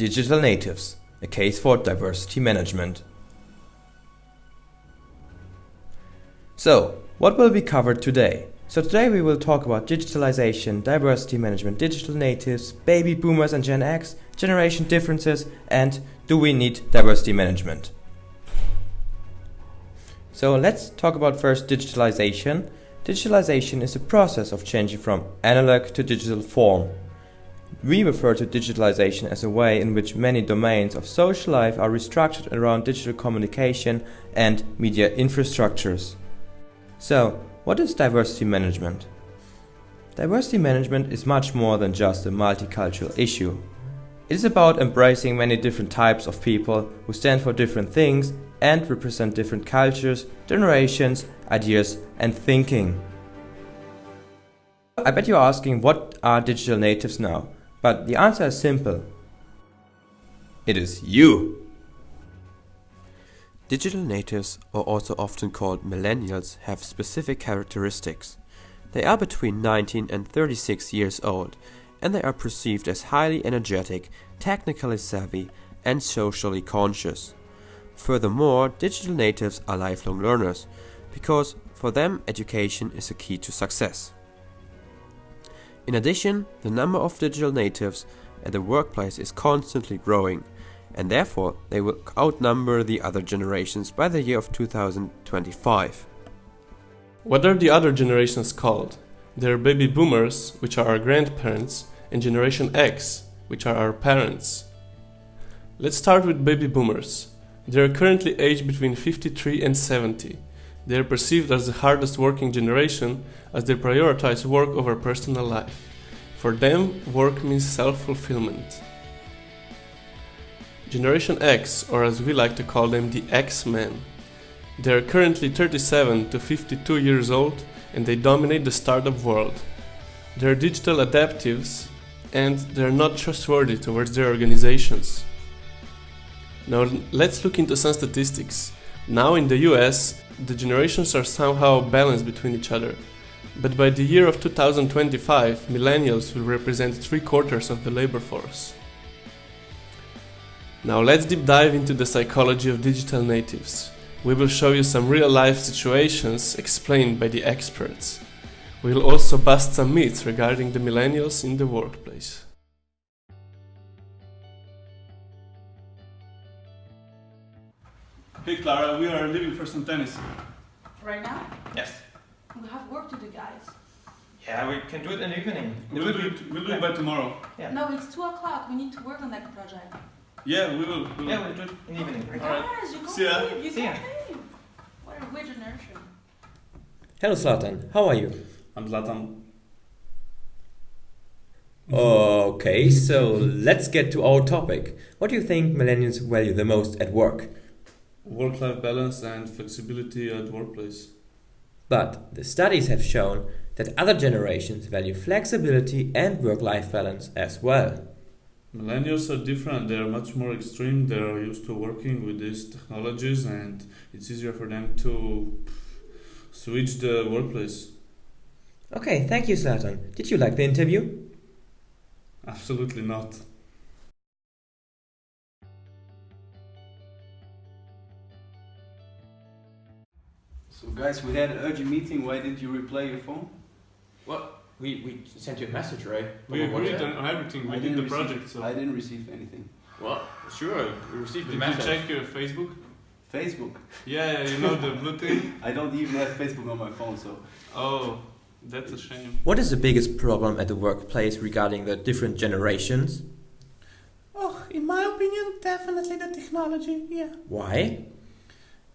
Digital natives, a case for diversity management. So, what will be covered today? So today we will talk about digitalization, diversity management, digital natives, baby boomers and Gen X, generation differences, and do we need diversity management? So let's talk about first digitalization. Digitalization is the process of changing from analog to digital form. We refer to digitalization as a way in which many domains of social life are restructured around digital communication and media infrastructures. So, what is diversity management? Diversity management is much more than just a multicultural issue. It is about embracing many different types of people who stand for different things and represent different cultures, generations, ideas and thinking. I bet you're asking, what are digital natives now? But the answer is simple. It is you! Digital natives, or also often called millennials, have specific characteristics. They are between 19 and 36 years old, and they are perceived as highly energetic, technically savvy, and socially conscious. Furthermore, digital natives are lifelong learners, because for them education is a key to success. In addition, the number of digital natives at the workplace is constantly growing, and therefore they will outnumber the other generations by the year of 2025. What are the other generations called? They are baby boomers, which are our grandparents, and Generation X, which are our parents. Let's start with baby boomers. They are currently aged between 53 and 70. They are perceived as the hardest working generation as they prioritize work over personal life. For them, work means self-fulfillment. Generation X, or as we like to call them, the X-Men. They are currently 37 to 52 years old and they dominate the startup world. They are digital adaptives and they are not trustworthy towards their organizations. Now let's look into some statistics. Now in the US, the generations are somehow balanced between each other. But by the year of 2025, millennials will represent 3/4 of the labor force. Now let's deep dive into the psychology of digital natives. We will show you some real-life situations explained by the experts. We will also bust some myths regarding the millennials in the workplace. Hey Clara, we are leaving for some tennis. Right now? Yes. We have work to do, guys. Yeah, we can do it in the evening. We'll do it by tomorrow. Yeah. No, it's 2 o'clock. We need to work on that project. Yeah, we will. Yeah, we'll do it in the evening. Guys, you See ya. can't leave. You See ya. can't leave. What a weird generation. Hello Zlatan, how are you? I'm Zlatan. Okay, so let's get to our topic. What do you think millennials value the most at work? Work-life balance and flexibility at workplace. But the studies have shown that other generations value flexibility and work-life balance as well. Millennials are different. They are much more extreme. They are used to working with these technologies and it's easier for them to switch the workplace. Okay, thank you Zlatan. Did you like the interview? Absolutely not. So guys, we had an urgent meeting. Why didn't you reply your phone? What? We sent you a message, right? We agreed on everything. We did the project. So. I didn't receive anything. What? Sure, we received the Did message. you check your Facebook? Facebook? Yeah, you know the blue thing? I don't even have Facebook on my phone, so... Oh, that's a shame. What is the biggest problem at the workplace regarding the different generations? Oh, in my opinion, definitely the technology, yeah. Why?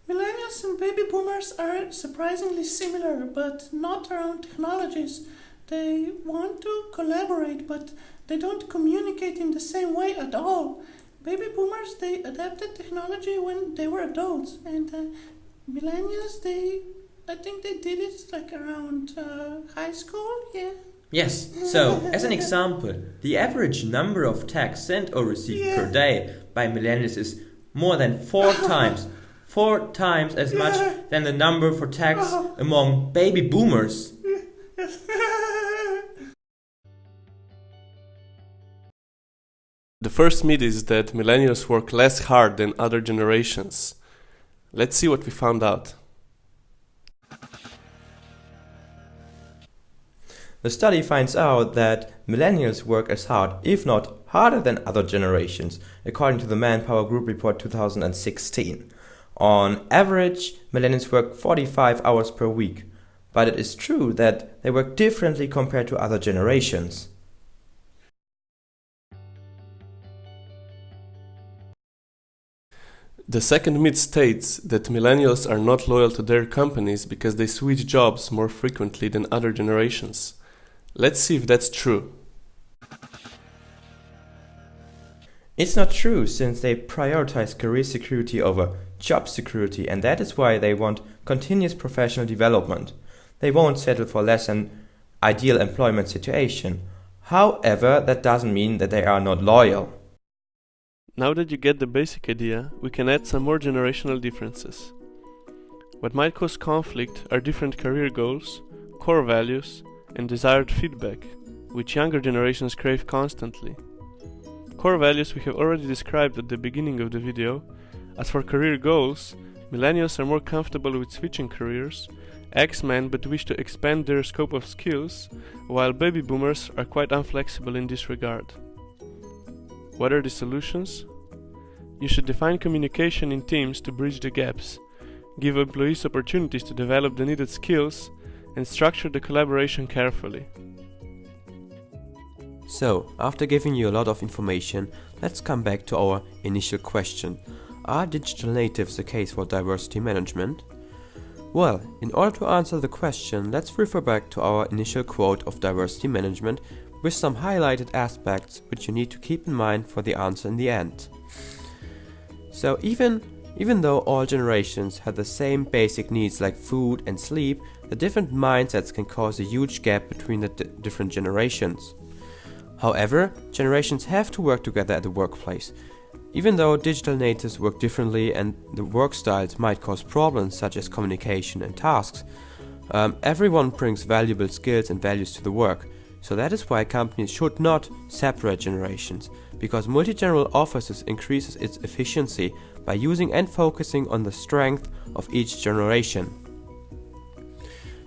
Millennials and baby boomers are surprisingly similar, but not around technologies. They want to collaborate, but they don't communicate in the same way at all. Baby boomers, they adapted technology when they were adults, and millennials, I think they did it like around high school, yeah. Yes, so as an example, the average number of texts sent or received per day by millennials is more than 4 times as much than the number for texts among baby boomers. The first myth is that millennials work less hard than other generations. Let's see what we found out. The study finds out that millennials work as hard, if not harder than other generations, according to the Manpower Group Report 2016. On average, millennials work 45 hours per week, but it is true that they work differently compared to other generations. The second myth states that millennials are not loyal to their companies because they switch jobs more frequently than other generations. Let's see if that's true. It's not true, since they prioritize career security over job security, and that is why they want continuous professional development. They won't settle for less than ideal employment situation. However, that doesn't mean that they are not loyal. Now that you get the basic idea, we can add some more generational differences. What might cause conflict are different career goals, core values, and desired feedback, which younger generations crave constantly. Core values we have already described at the beginning of the video. As for career goals, millennials are more comfortable with switching careers, X-men but wish to expand their scope of skills, while baby boomers are quite inflexible in this regard. What are the solutions? You should define communication in teams to bridge the gaps, give employees opportunities to develop the needed skills, and structure the collaboration carefully. So, after giving you a lot of information, let's come back to our initial question. Are digital natives a case for diversity management? Well, in order to answer the question, let's refer back to our initial quote of diversity management with some highlighted aspects which you need to keep in mind for the answer in the end. So even though all generations have the same basic needs like food and sleep, the different mindsets can cause a huge gap between the different generations. However, generations have to work together at the workplace. Even though digital natives work differently and the work styles might cause problems such as communication and tasks, everyone brings valuable skills and values to the work. So that is why companies should not separate generations, because multi-general offices increases its efficiency by using and focusing on the strength of each generation.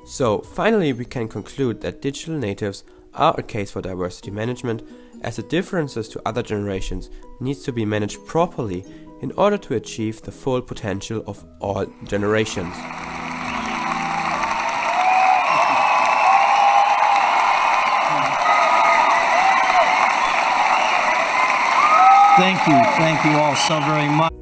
So finally we can conclude that digital natives are a case for diversity management, as the differences to other generations needs to be managed properly in order to achieve the full potential of all generations. Thank you all so very much.